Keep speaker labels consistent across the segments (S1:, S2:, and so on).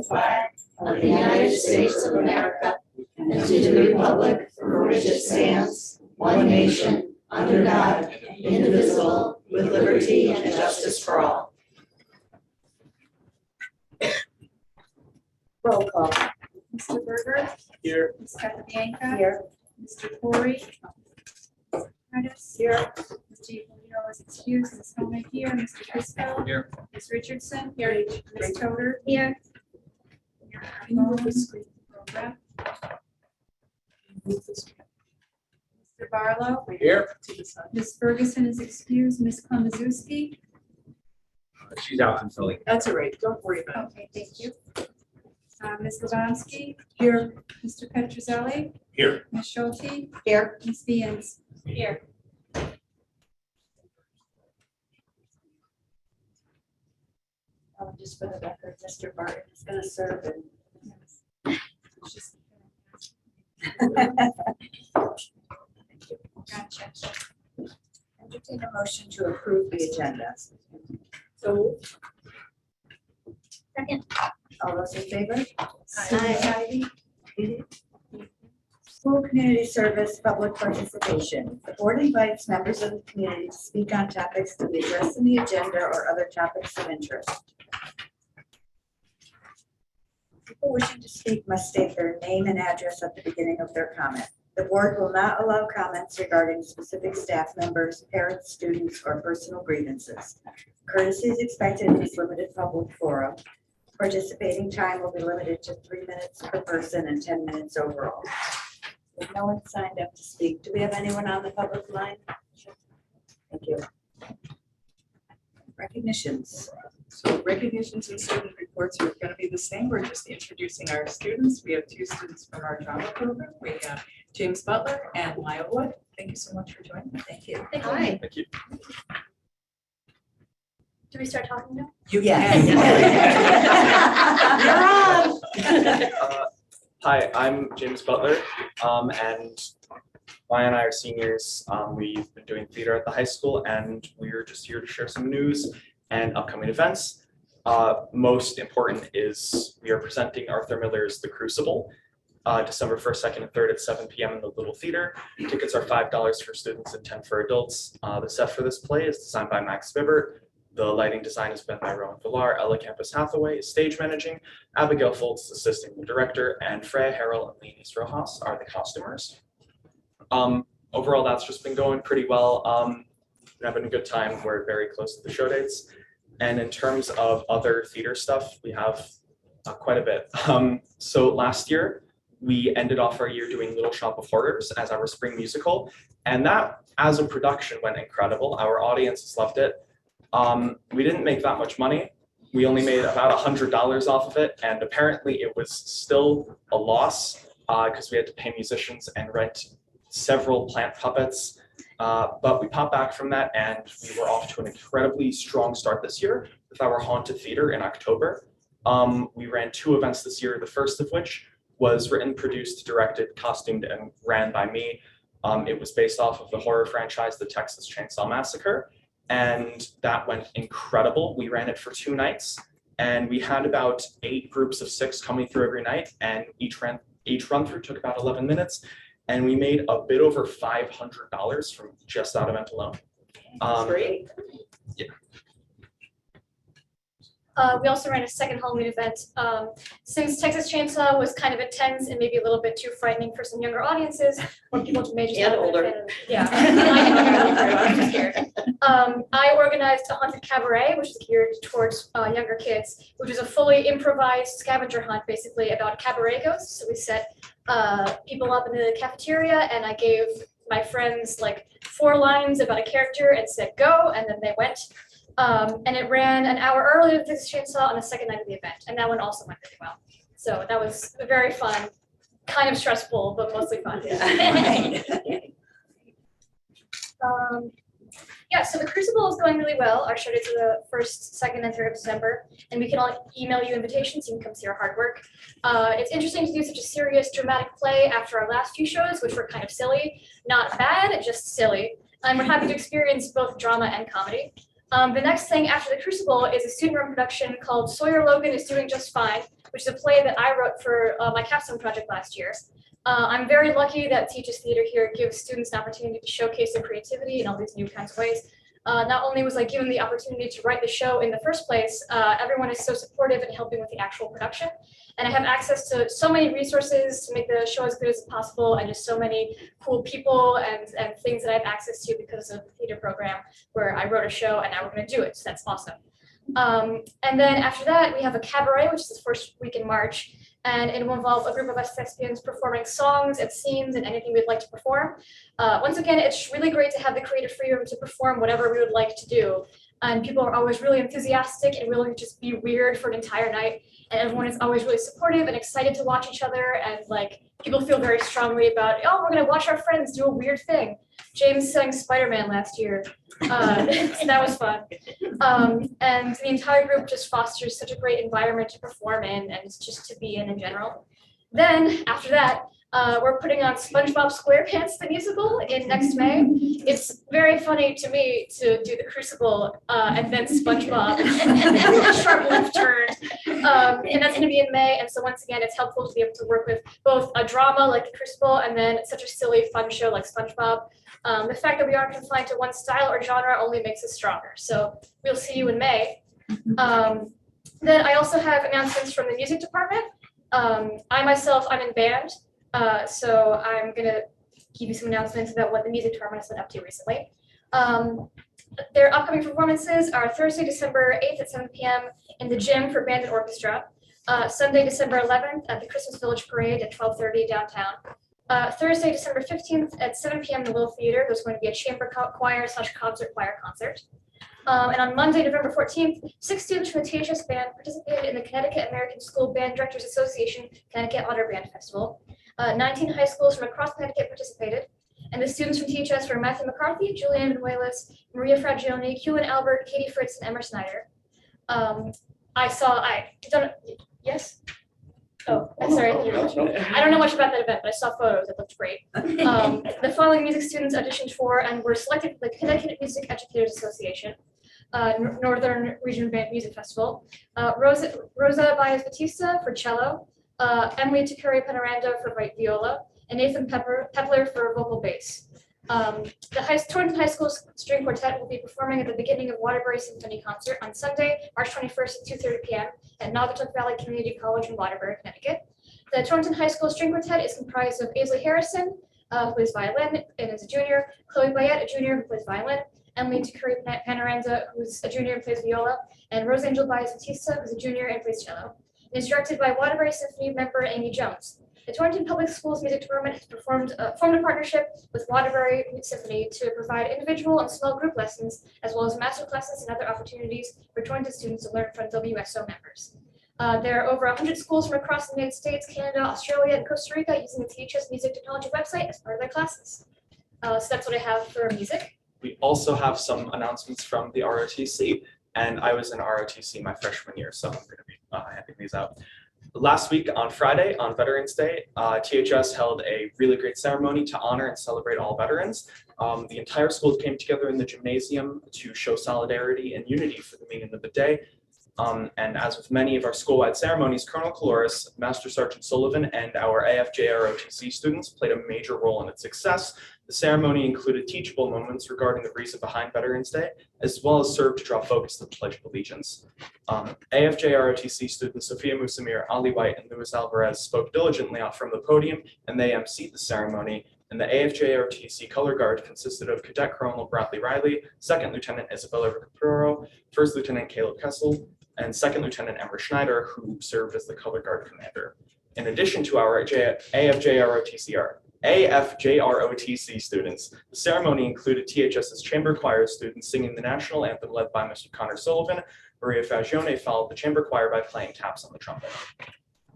S1: flag of the United States of America and to the republic for which it stands, one nation, under God, indivisible, with liberty and justice for all.
S2: Roll call.
S3: Mr. Berger.
S4: Here.
S3: Ms. Capabianca.
S2: Here.
S3: Mr. Corey. Curtis.
S2: Here.
S3: Mr. Iglesias is excused. Ms. Holman here. Mr. Crisco.
S4: Here.
S3: Ms. Richardson. Here. Ms. Toder. Here. Mr. Barlow.
S4: Here.
S3: Ms. Ferguson is excused. Ms. Klamazewski.
S4: She's out in Philly.
S2: That's all right. Don't worry about
S3: Okay, thank you. Ms. Lubomsky.
S2: it. Here.
S3: Mr. Petrozelli.
S4: Here.
S3: Ms. Schulte.
S2: Here.
S3: Ms. Vians. Here.
S2: Just for the record, Mr. Barton is going to serve and
S3: Gotcha.
S2: entertain a motion to approve the agenda.
S3: So.
S2: Second. All those in favor?
S3: Aye.
S2: School community service, public participation. The board invites members of the community to speak on topics to be addressed in the agenda or other topics of interest. People wishing to speak must state their name and address at the beginning of their comment. The board will not allow comments regarding specific staff members, parents, students, or personal grievances. Courtesy is expected in this limited public forum. Participating time will be limited to 3 minutes per person and 10 minutes overall. If no one signed up to speak, do we have anyone on the public line? Thank you. Recognitions.
S5: So recognitions and student reports are going to be the same. We're just introducing our students. We have 2 students from our drama program. We have James Butler and Maya Wood. Thank you so much for joining me.
S2: Thank you.
S3: Hi.
S4: Thank you.
S3: Do we start talking now?
S5: You
S2: Yes.
S4: Hi, I'm James Butler, and Maya and I are seniors. We've been doing theater at the high school, and we're just here to share some news and upcoming events. Most important is we are presenting Arthur Miller's The Crucible, December 1st, 2nd, and 3rd at 7 p.m. in the Little Theater. Tickets are $5 for students and $10 for adults. The set for this play is designed by Max Bibbert. The lighting design has been by Rowan Villar. Ella Campus Hathaway is stage managing. Abigail Foltz is assisting the director, and Freya Harrell and Leonis Rojas are the costumers. Overall, that's just been going pretty well. We're having a good time. We're very close to the show dates. And in terms of other theater stuff, we have quite a bit. So last year, we ended off our year doing Little Shop of Horrors as our spring musical. And that, as a production, went incredible. Our audiences loved it. We didn't make that much money. We only made about $100 off of it. And apparently it was still a loss because we had to pay musicians and rent several plant puppets. But we popped back from that and we were off to an incredibly strong start this year with our Haunted Theater in October. We ran 2 events this year, the first of which was written, produced, directed, costumed, and ran by me. It was based off of the horror franchise, The Texas Chainsaw Massacre. And that went incredible. We ran it for 2 nights and we had about 8 groups of 6 coming through every night, and each run through took about 11 minutes. And we made a bit over $500 from just that event alone.
S2: Great.
S4: Yeah.
S6: We also ran a second Halloween event. Since Texas Chainsaw was kind of intense and maybe a little bit too frightening for some younger audiences, or people may just
S1: And
S6: not have been a
S1: older.
S6: fan of- Yeah, I was scared. I organized a haunted cabaret, which is geared towards younger kids, which is a fully improvised scavenger hunt, basically about cabaret ghosts. So we set people up in the cafeteria, and I gave my friends like 4 lines about a character and said go, and then they went. And it ran an hour earlier than Texas Chainsaw on the second night of the event, and that one also went really well. So that was very fun, kind of stressful, but mostly fun. Yeah, so the Crucible is going really well. Our show dates are the 1st, 2nd, and 3rd of December, and we can all email you invitations. You can come see our hard work. It's interesting to do such a serious, dramatic play after our last few shows, which were kind of silly. Not bad, just silly. And we're happy to experience both drama and comedy. The next thing after the Crucible is a student run production called Sawyer Logan is Doing Just Fine, which is a play that I wrote for my capstone project last year. I'm very lucky that Teachers Theater here gives students an opportunity to showcase their creativity in all these new kinds of ways. Not only was I given the opportunity to write the show in the first place, everyone is so supportive in helping with the actual production. And I have access to so many resources to make the show as good as possible, and just so many cool people and things that I have access to because of the theater program where I wrote a show and now we're going to do it. So that's awesome. And then after that, we have a cabaret, which is the first week in March. And it will involve a group of us thespians performing songs and scenes and anything we'd like to perform. Once again, it's really great to have the creative freedom to perform whatever we would like to do. And people are always really enthusiastic and willing to just be weird for an entire night. And everyone is always really supportive and excited to watch each other. And like people feel very strongly about, oh, we're gonna watch our friends do a weird thing. James sang Spider-Man last year. So that was fun. And the entire group just fosters such a great environment to perform in and just to be in general. Then after that, we're putting on SpongeBob SquarePants the musical in next May. It's very funny to me to do the Crucible and then SpongeBob, sharp left turn, and that's going to be in May. And so once again, it's helpful to be able to work with both a drama like the Crucible and then such a silly, fun show like SpongeBob. The fact that we aren't confined to one style or genre only makes us stronger. So we'll see you in May. Then I also have announcements from the music department. I myself, I'm in band. So I'm gonna give you some announcements about what the music department has been up to recently. Their upcoming performances are Thursday, December 8th at 7 p.m. in the gym for band and orchestra. Sunday, December 11th at the Christmas Village Parade at 12:30 downtown. Thursday, December 15th at 7 p.m. in the Little Theater, there's going to be a chamber choir / concert choir concert. And on Monday, November 14th, 6 students from the THS band participated in the Connecticut American School Band Directors Association Connecticut Honor Band Festival. 19 high schools from across Connecticut participated, and the students from THS were Matthew McCarthy, Julianne Benuelos, Maria Fragioni, Kewen Albert, Katie Fritz, and Emma Snyder. Yes? Oh, I'm sorry. I don't know much about that event, but I saw photos. It looked great. The following music students auditioned for and were selected for the Connecticut Music Educators Association, Northern Region Band Music Festival. Rosa Baez-Batista for cello, Emily Takuri Penaranda for viola, and Nathan Pepler for vocal bass. The Torrington High School String Quartet will be performing at the beginning of Waterbury Symphony Concert on Sunday, March 21st at 2:30 p.m. at Naugatuck Valley Community College in Waterbury, Connecticut. The Torrington High School String Quartet is comprised of Aisley Harrison, who plays violin and is a junior, Chloe Bayette, a junior who plays violin, Emily Takuri Penaranda, who's a junior and plays viola, and Rose Angel Baez-Batista, who's a junior and plays cello. It is directed by Waterbury Symphony member Amy Jones. The Torrington Public Schools Music Department has formed a partnership with Waterbury Symphony to provide individual and small group lessons, as well as master classes and other opportunities for Torrington students to learn from WSO members. There are over 100 schools from across the United States, Canada, Australia, and Costa Rica using the THS Music Technology website as part of their classes. So that's what I have for music.
S4: We also have some announcements from the ROTC, and I was in ROTC my freshman year, so I'm going to be handing these out. Last week on Friday, on Veterans Day, THS held a really great ceremony to honor and celebrate all veterans. The entire school came together in the gymnasium to show solidarity and unity for the meaning of the day. And as with many of our school-wide ceremonies, Colonel Caloris, Master Sergeant Sullivan, and our AFJ ROTC students played a major role in its success. The ceremony included teachable moments regarding the reason behind Veterans Day, as well as served to draw focus to the Pledge of Allegiance. AFJ ROTC students Sophia Musamir, Ali White, and Luis Alvarez spoke diligently out from the podium, and they emceed the ceremony. And the AFJ ROTC color guard consisted of Cadet Colonel Bradley Riley, Second Lieutenant Isabella Recupero, First Lieutenant Caleb Kessel, and Second Lieutenant Emma Schneider, who served as the color guard commander. In addition to our AFJ ROTC students, the ceremony included THS's chamber choir students singing the national anthem led by Mr. Connor Sullivan. Maria Fagione followed the chamber choir by playing taps on the trumpet.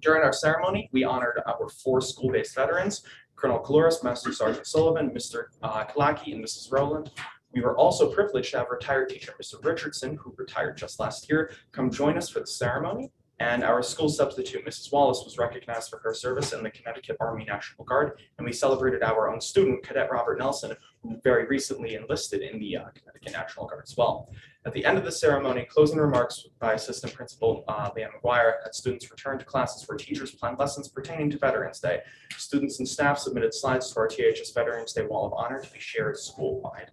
S4: During our ceremony, we honored our 4 school-based veterans, Colonel Caloris, Master Sergeant Sullivan, Mr. Kalaki, and Mrs. Rowland. We were also privileged to have retired teacher Mr. Richardson, who retired just last year, come join us for the ceremony. And our school substitute, Mrs. Wallace, was recognized for her service in the Connecticut Army National Guard. And we celebrated our own student, Cadet Robert Nelson, who very recently enlisted in the Connecticut National Guard as well. At the end of the ceremony, closing remarks by Assistant Principal Leanne McGuire, as students returned to classes where teachers planned lessons pertaining to Veterans Day. Students and staff submitted slides to our THS Veterans Day Wall of Honor to be shared school-wide.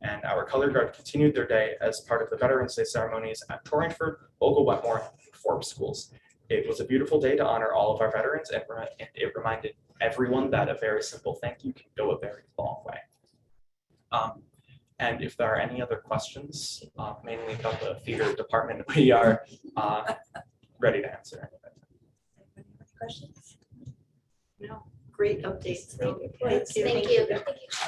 S4: And our color guard continued their day as part of the Veterans Day ceremonies at Torrington, Ogle Wetmore, and Forbes schools. It was a beautiful day to honor all of our veterans, and it reminded everyone that a very simple thank you can go a very long way. And if there are any other questions, mainly about the theater department, we are ready to answer.
S2: Any questions?
S1: No, great updates. Thank you.
S6: Thank you.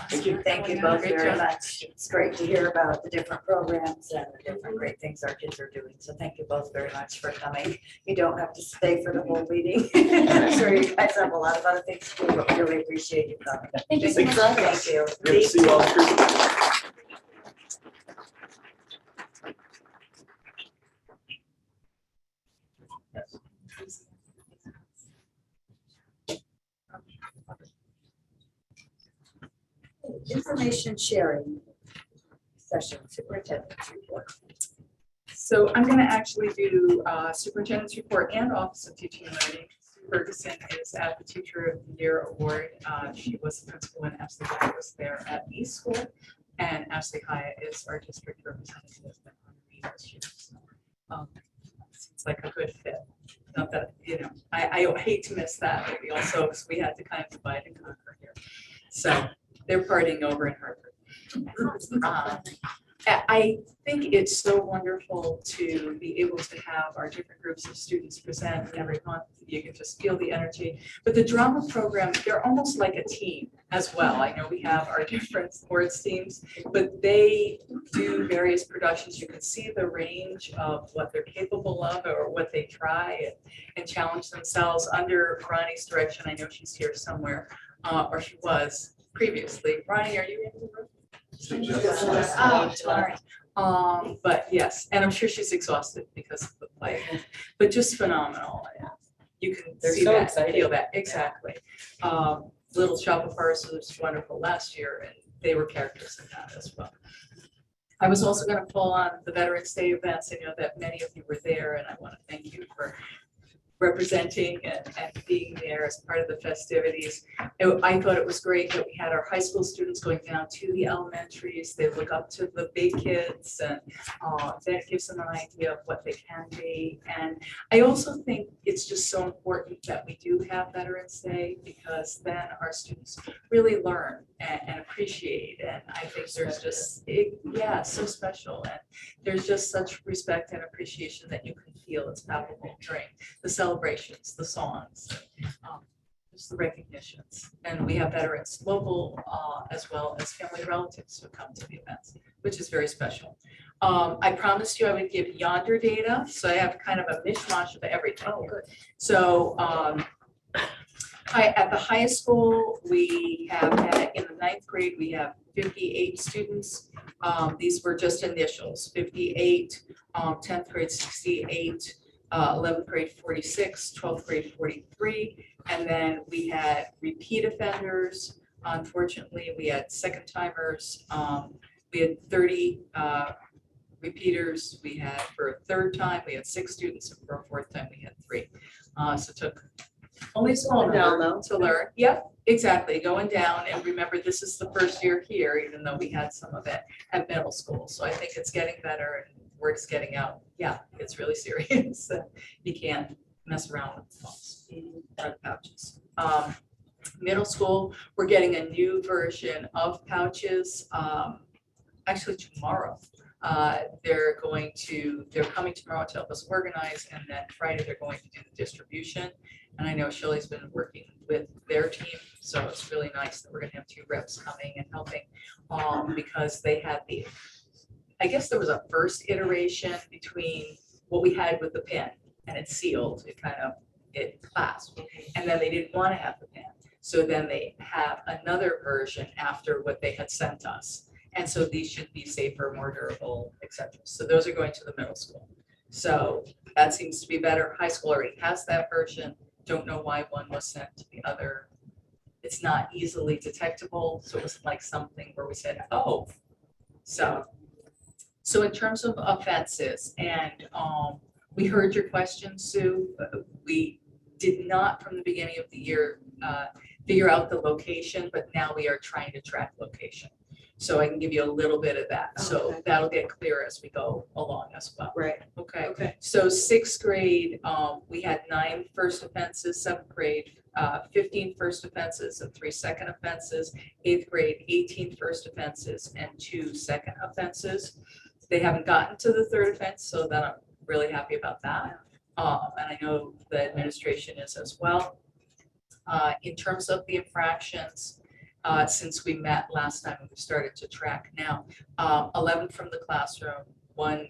S4: Thank you.
S2: Thank you both
S5: Great
S2: very
S5: job.
S2: much. It's great to hear about the different programs and the different great things our kids are doing. So thank you both very much for coming. You don't have to stay for the whole meeting. I'm sure you guys have a lot of other things to do, but really appreciate you coming.
S6: Thank you so much.
S2: Thank you.
S4: Good to see you all.
S2: Information sharing session, superintendent's report.
S5: So I'm going to actually do superintendent's report and Office of Teaching and Learning. Sue Ferguson is at the Teacher of the Year Award. She was the principal when Ashley Hyatt was there at East School, and Ashley Hyatt is our district representative on the this year. So, seems like a good fit. Not that, you know, I hate to miss that, but we had to kind of divide and conquer here. So they're partying over in Hartford. I think it's so wonderful to be able to have our different groups of students present every month. You can just feel the energy. But the drama program, they're almost like a team as well. I know we have our different sports teams, but they do various productions. You can see the range of what they're capable of or what they try and challenge themselves under Ronnie's direction. I know she's here somewhere, or she was previously. Ronnie, are you in the room? But yes, and I'm sure she's exhausted because of the play, but just phenomenal. You can see that, feel that, exactly. Little Shop of Horrors was wonderful last year, and they were characters in that as well. I was also going to pull on the Veterans Day events. I know that many of you were there, and I want to thank you for representing and being there as part of the festivities. I thought it was great that we had our high school students going down to the elementaries. They look up to the big kids, and that gives them an idea of what they can be. And I also think it's just so important that we do have Veterans Day, because then our students really learn and appreciate. And I think there's just, so special. And there's just such respect and appreciation that you can feel. It's palpable during the celebrations, the songs, just the recognitions. And we have veterans local as well as family relatives who come to the events, which is very special. I promised you I would give yonder data, so I have kind of a mishmash of everything. Oh, good. So at the high school, we have had, in the 9th grade, we have 58 students. These were just initials, 58, 10th grade 68, 11th grade 46, 12th grade 43, and then we had repeat offenders. Unfortunately, we had second timers. We had 30 repeaters. We had for a third time, we had 6 students, and for a fourth time, we had 3. So it took only a small number to learn. Yep, exactly, going down. And remember, this is the first year here, even though we had some of it at middle school. So I think it's getting better and word's getting out. Yeah, it's really serious. You can't mess around with phones or pouches. Middle school, we're getting a new version of pouches. Actually tomorrow. They're coming tomorrow to help us organize, and then Friday they're going to do the distribution. And I know Shirley's been working with their team, so it's really nice that we're gonna have 2 reps coming and helping, because they had I guess there was a first iteration between what we had with the pin, and it's sealed, it clasped, and then they didn't want to have the pin. So then they have another version after what they had sent us. And so these should be safer, more durable, etc. So those are going to the middle school. So that seems to be better. High school already has that version. Don't know why one was sent to the other. It's not easily detectable, so it wasn't like something where we said, oh. So in terms of offenses, and we heard your question, Sue. We did not from the beginning of the year figure out the location, but now we are trying to track location. So I can give you a little bit of that. So
S1: Okay.
S5: that'll get clearer as we go along as well.
S1: Right,
S5: Okay.
S1: okay.
S5: So sixth grade, we had 9 first offenses, seventh grade, 15 first offenses and 3 second offenses, eighth grade, 18 first offenses and 2 second offenses. They haven't gotten to the third offense, so that I'm really happy about that. And I know the administration is as well. In terms of the infractions, since we met last time and we started to track now, 11 from the classroom, 1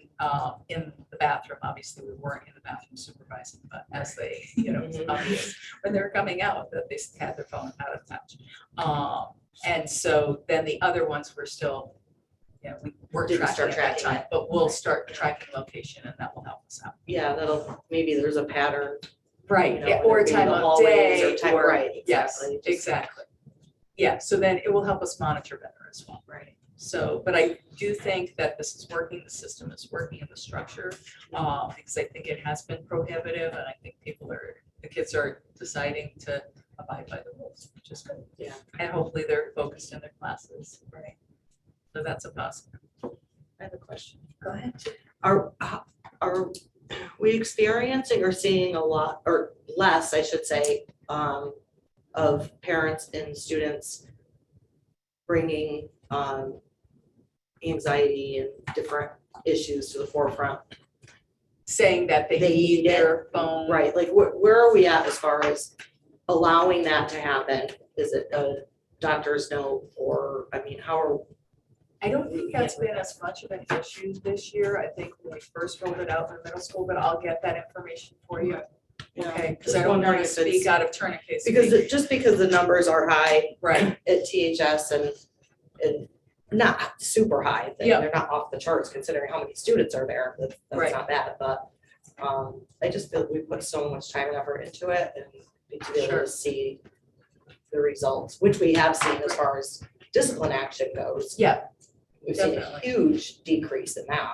S5: in the bathroom. Obviously, we weren't in the bathroom supervising, but as they, it's obvious when they were coming out that they had their phone out of touch. And so then the other ones were still, we weren't
S1: Didn't
S5: tracking
S1: start
S5: at that
S1: tracking
S5: time,
S1: it.
S5: but we'll start tracking location and that will help us out.
S1: Yeah, maybe there's a pattern.
S5: Right,
S1: You know,
S5: yeah, or
S1: whether it be
S5: time
S1: the
S5: of
S1: hallways
S5: day,
S1: or time-
S5: or,
S1: right,
S5: yes,
S1: exactly, just-
S5: exactly. Yeah, so then it will help us monitor better as well.
S1: Right.
S5: So, but I do think that this is working, the system is working in the structure, because I think it has been prohibitive, and I think the kids are deciding to abide by the rules, which is good.
S1: Yeah.
S5: And hopefully they're focused in their classes, right? So that's a positive.
S1: I have a question.
S2: Go ahead.
S1: Are we experiencing or seeing a lot, or less, I should say, of parents and students bringing anxiety and different issues to the forefront?
S5: Saying that they
S1: They
S5: need
S1: need it.
S5: their phone.
S1: Right, like where are we at as far as allowing that to happen? Is it a doctor's note, or, I mean, how are?
S5: I don't think that's been as much of an issue this year. I think when we first rolled it out in middle school, but I'll get that information for you. Okay, because
S1: Just
S5: I don't want
S1: wondering
S5: to
S1: if it's-
S5: speak out of turn in case.
S1: Just because the numbers are high
S5: Right,
S1: at THS and not super high,
S5: Yeah.
S1: they're not off the charts considering how many students are there, that's
S5: Right.
S1: not bad, but I just feel we put so much time and effort into it, and to be able
S5: Sure.
S1: to see the results, which we have seen as far as discipline action goes.
S5: yeah.
S1: We've seen a
S5: Definitely.
S1: huge decrease in that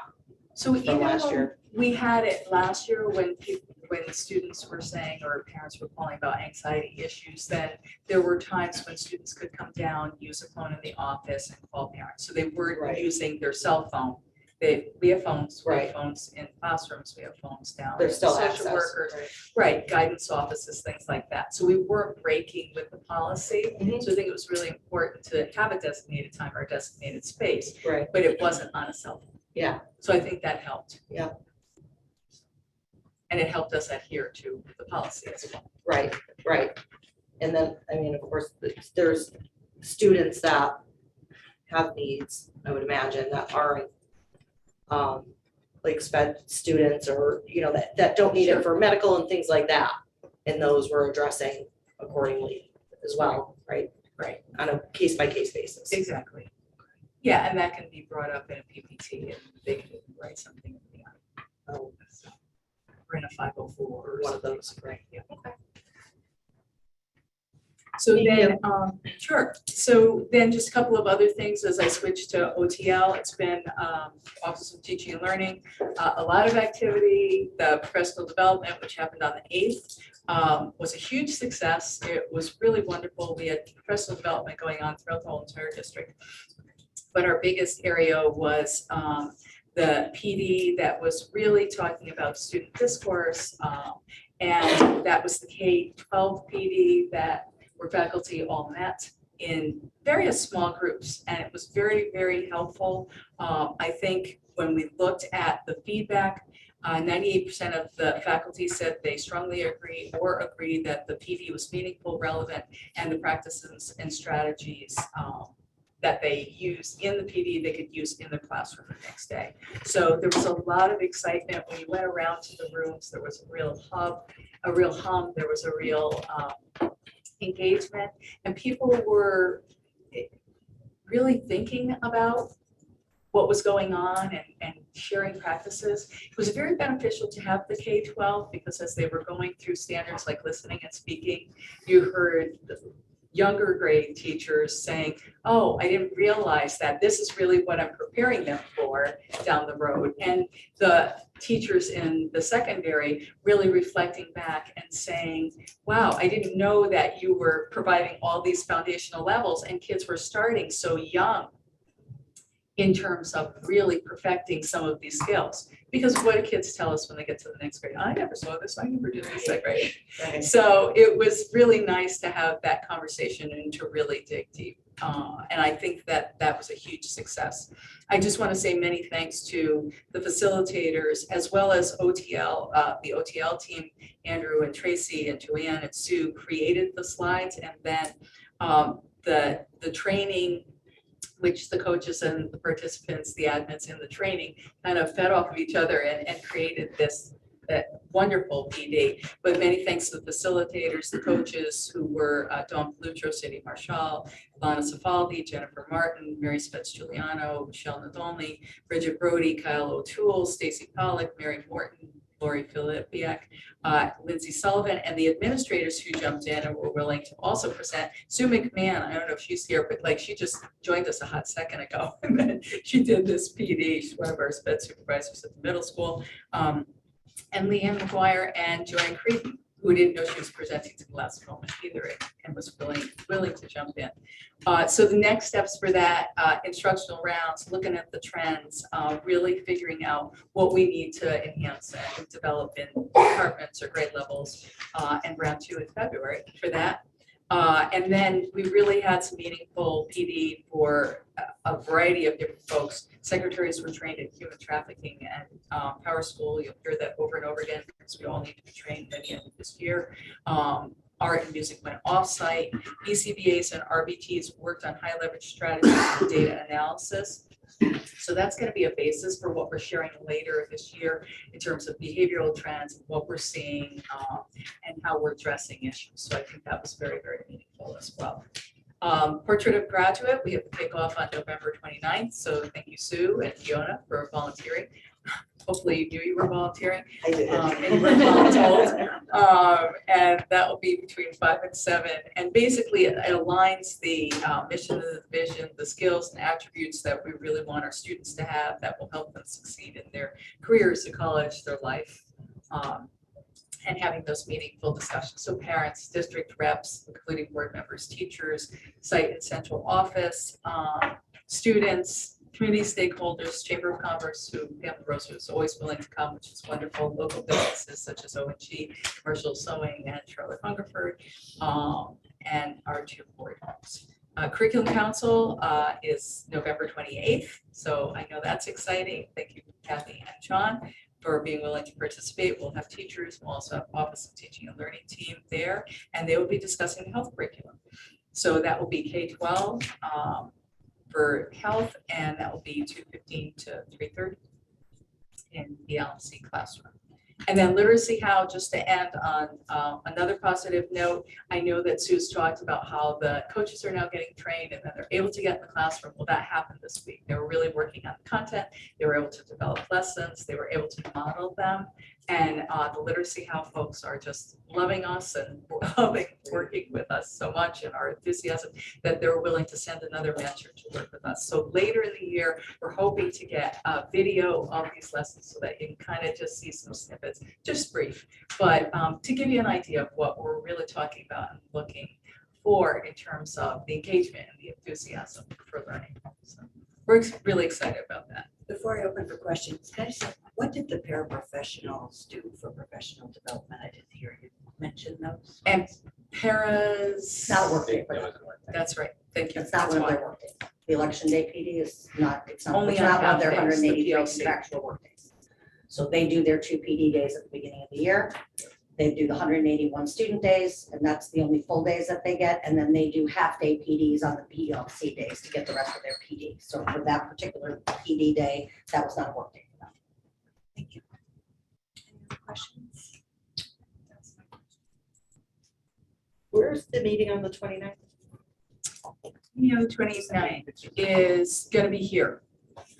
S5: So
S1: from
S5: even
S1: last
S5: though
S1: year.
S5: we had it last year when when students were saying, or parents were calling about anxiety issues, then there were times when students could come down, use a phone in the office and call parents. So they weren't
S1: Right.
S5: using their cell phone. We have phones, we have
S1: Right.
S5: phones in classrooms, we have phones down.
S1: There's still
S5: social
S1: access.
S5: workers,
S1: Right.
S5: right, guidance offices, things like that. So we weren't breaking with the policy.
S1: Mhm.
S5: So I think it was really important to have a designated time or a designated space,
S1: Right,
S5: but it wasn't on a cell phone.
S1: yeah,
S5: So I think that helped.
S1: Yeah.
S5: And it helped us adhere to the policy as well.
S1: right. And then, I mean, of course, there's students that have needs, I would imagine, that aren't like sped students, or, that don't need it for medical and things like that. And those we're addressing accordingly as well, right?
S5: Right.
S1: On a case by case basis.
S5: Exactly. Yeah, and that can be brought up in a PPT and they can write something in the
S1: Oh,
S5: or in a 504 or
S1: One of
S5: something.
S1: those, right.
S5: Yeah, okay. So
S1: Thank
S5: then, sure. So then just a couple of other things as I switch to OTL. It's been Office of Teaching and Learning, a lot of activity. The professional development, which happened on the 8th, was a huge success. It was really wonderful. We had professional development going on throughout the whole entire district. But our biggest area was the PD that was really talking about student discourse. And that was the K-12 PD that where faculty all met in various small groups, and it was very, very helpful. I think when we looked at the feedback, 98% of the faculty said they strongly agree that the PD was meaningful, relevant, and the practices and strategies that they use in the PD, they could use in the classroom the next day. So there was a lot of excitement when you went around to the rooms. There was a real hum, there was a real engagement, and people were really thinking about what was going on and sharing practices. It was very beneficial to have the K-12 because as they were going through standards like listening and speaking, you heard the younger grade teachers saying, oh, I didn't realize that this is really what I'm preparing them for down the road. And the teachers in the secondary really reflecting back and saying, wow, I didn't know that you were providing all these foundational levels and kids were starting so young in terms of really perfecting some of these skills. Because what do kids tell us when they get to the next grade? I never saw this, I never did this, like, right?
S2: Right.
S5: So it was really nice to have that conversation and to really dig deep. And I think that that was a huge success. I just want to say many thanks to the facilitators as well as OTL, the OTL team, Andrew and Tracy and Joanne and Sue created the slides, and then the training, which the coaches and the participants, the admins in the training kind of fed off of each other and created this wonderful PD. But many thanks to the facilitators, the coaches who were Dawn Pelutro, Sadie Marshall, Lana Safaldi, Jennifer Martin, Mary Spetz Giuliano, Michelle Nadolny, Bridget Brody, Kyle O'Toole, Stacy Pollock, Mary Morton, Lori Filipiak, Lindsay Sullivan, and the administrators who jumped in and were willing to also present. Sue McMahon, I don't know if she's here, but like she just joined us a hot second ago. And then she did this PD. She's one of our sped supervisors at the middle school. And Leanne McGuire and Joanne Creed, who didn't know she was presenting to the last moment either and was willing to jump in. So the next steps for that, instructional rounds, looking at the trends, really figuring out what we need to enhance and develop in departments or grade levels, and round 2 in February for that. And then we really had some meaningful PD for a variety of different folks. Secretaries were trained in human trafficking and Power School. You'll hear that over and over again because we all need to be trained at the end of this year. Art and music went off-site. BCBAs and RBTs worked on high leverage strategies and data analysis. So that's going to be a basis for what we're sharing later this year in terms of behavioral trends, what we're seeing, and how we're addressing issues. So I think that was very, very meaningful as well. Portrait of Graduate, we have the kickoff on November 29th. So thank you, Sue and Fiona, for volunteering. Hopefully you knew you were volunteering.
S2: I did.
S5: And you were voluntold. And that will be between 5 and 7. And basically it aligns the mission and the vision, the skills and attributes that we really want our students to have that will help them succeed in their careers, their college, their life. And having those meaningful discussions. So parents, district reps, including board members, teachers, site and central office, students, community stakeholders, Chamber of Commerce, who Pam Rosa is always willing to come, which is wonderful, local businesses such as ONG, Commercial Sewing, and Charlotte Hungerford, and our 2 board members. Curriculum Council is November 28th, so I know that's exciting. Thank you, Kathy and John, for being willing to participate. We'll have teachers, we'll also have Office of Teaching and Learning team there, and they will be discussing the health curriculum. So that will be K-12 for health, and that will be 2:15 to 3:30 in the LMC classroom. And then Literacy How, just to end on another positive note, I know that Sue's talked about how the coaches are now getting trained and then they're able to get in the classroom. Well, that happened this week. They were really working on the content. They were able to develop lessons. They were able to model them. And the Literacy How folks are just loving us and loving working with us so much and our enthusiasm that they're willing to send another mentor to work with us. So later in the year, we're hoping to get a video of these lessons so that you can kind of just see some snippets, just brief, but to give you an idea of what we're really talking about and looking for in terms of the engagement and the enthusiasm for learning. So we're really excited about that.
S2: Before I open for questions, can I just, what did the paraprofessionals do for professional development? I didn't hear you mention those.
S5: And paras.
S1: It's not a work day for them.
S5: That's right. Thank you.
S1: It's not
S5: That's
S1: one of
S5: why.
S1: their work days. The election day PD is not, it's
S5: Only
S1: not
S5: on
S1: one of their
S5: half days, the
S1: 183
S5: PLC.
S1: contractual work days. So they do their 2 PD days at the beginning of the year. They do the 181 student days, and that's the only full days that they get. And then they do half-day PDs on the PLC days to get the rest of their PD. So for that particular PD day, that was not a work day for them.
S2: Thank you. Any other questions?
S7: Where's the meeting on the 29th?
S5: You know, 29th is going to be here.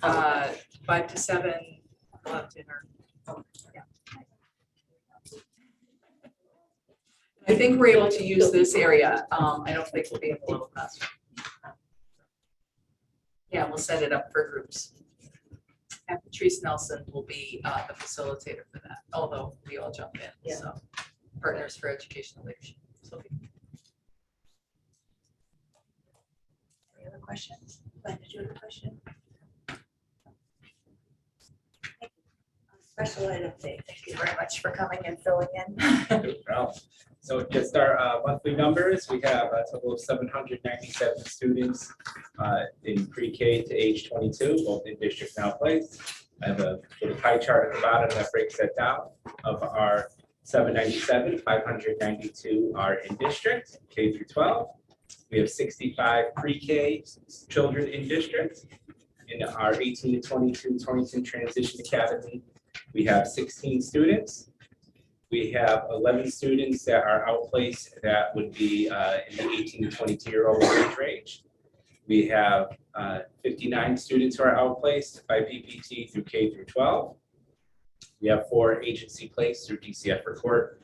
S5: 5 to 7, we'll have dinner. Yeah. I think we're able to use this area. I don't think we'll be in the little classroom. Yeah, we'll set it up for groups. And Patrice Nelson will be the facilitator for that, although we all jump in,
S7: Yeah.
S5: so. Partners for Educational Leadership. So
S2: Any other questions? Glenn, did you have a question? Special ed update. Thank you very much for coming and filling in.
S8: No problem. So just our monthly numbers, we have a total of 797 students in pre-K to age 22, both in district and outplaced. I have a little pie chart at the bottom that breaks that down. Of our 797, 592 are in district, K through 12. We have 65 pre-K children in district. In our 18 to 22 Torrington Transition Academy, we have 16 students. We have 11 students that are outplaced that would be in the 18 to 22-year-old age range. We have 59 students who are outplaced by PPT through K through 12. We have 4 agency placed through DCF report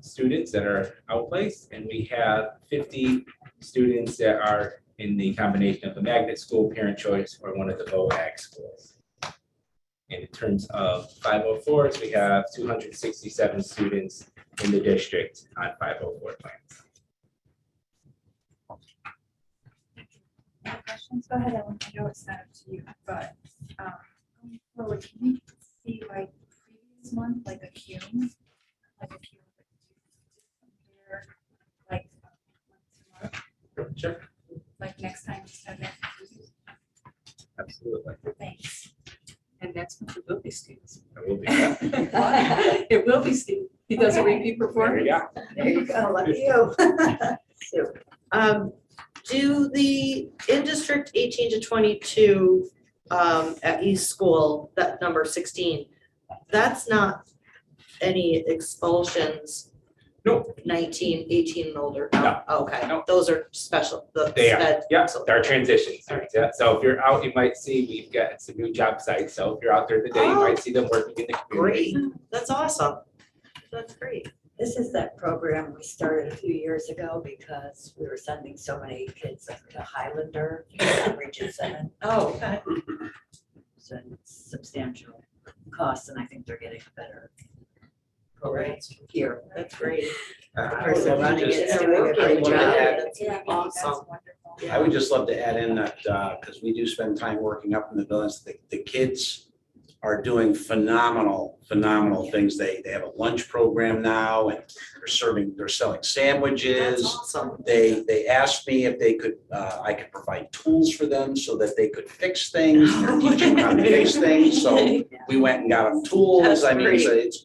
S8: students that are outplaced, and we have 50 students that are in the combination of the magnet school, parent choice, or one of the VOAG schools. And in terms of 504s, we have 267 students in the district on 504 plans.
S3: Any questions? Go ahead, Ellen. I know it's not up to you, but going forward, can we see like previous month, like a cum? Like a cum, compare like month to month,
S8: Sure,
S3: like next time, just have that.
S8: absolutely.
S3: Thanks.
S5: and next month it will be Steve's.
S8: I will be back.
S5: It will be Steve. He does a repeat
S8: There
S5: performance.
S8: you go.
S2: There you go, lucky you.
S7: Do the in-district 18 to 22 at East School, that number 16, that's not any expulsions?
S8: Nope.
S7: 19, 18 and older?
S8: No.
S7: Okay,
S8: No.
S7: those are special, the
S8: They are,
S7: sped.
S8: yeah, so our transition students, yeah. So if you're out, you might see we've got some new job sites. So if you're out there today, you might see them working in the community.
S7: Great, that's awesome. That's great.
S2: This is that program we started a few years ago because we were sending so many kids up to Highlander, Region 7.
S7: Oh, okay.
S2: So it's substantial costs, and I think they're getting better programs here.
S7: That's great.
S2: The
S9: I would
S2: person
S9: love to
S2: running
S9: just-
S2: it's doing a
S7: working
S2: great
S7: with
S2: job.
S7: that.
S3: That's
S7: Awesome.
S3: wonderful.
S9: I would just love to add in that, because we do spend time working up in the buildings, the kids are doing phenomenal things. They have a lunch program now, and they're selling
S7: That's
S9: sandwiches.
S7: awesome.
S9: They asked me if they could, I could provide tools for them so that they could fix things, and teach them how to fix things. So we went and got them tools.
S7: That's
S9: I mean,
S7: great.
S9: it's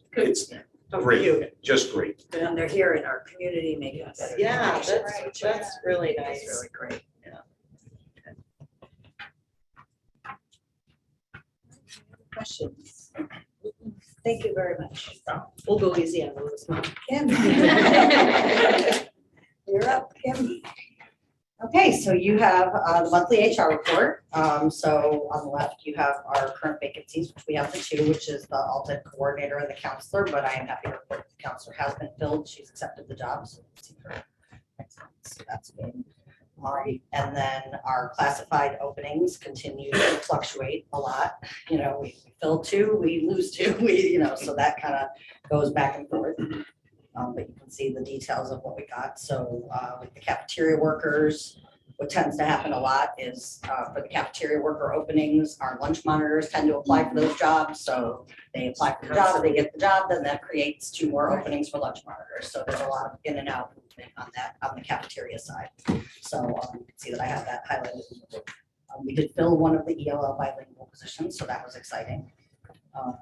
S9: great, just great.
S2: And they're here in our community making it better.
S7: Yeah,
S2: That's
S7: that's really
S2: That's
S7: nice.
S2: really great. Questions? Thank you very much.
S7: We'll go easy on them this month.
S2: Kim. You're up, Kim.
S10: Okay, so you have the monthly HR report. So on the left, you have our current vacancies, which we have the 2, which is the alternate coordinator and the counselor, but I am happy to report that the counselor has been filled. She's accepted the job, so we'll see her next month. So that's good. And then our classified openings continue to fluctuate a lot. You know, we fill 2, we lose 2, so that kind of goes back and forth. But you can see the details of what we got. So with the cafeteria workers, what tends to happen a lot is for the cafeteria worker openings, our lunch monitors tend to apply for those jobs. So they apply for the job, they get the job, then that creates 2 more openings for lunch monitors. So there's a lot of in and out movement on that, on the cafeteria side. So you can see that I have that highlighted. We did fill one of the ELL bilingual positions, so that was exciting. I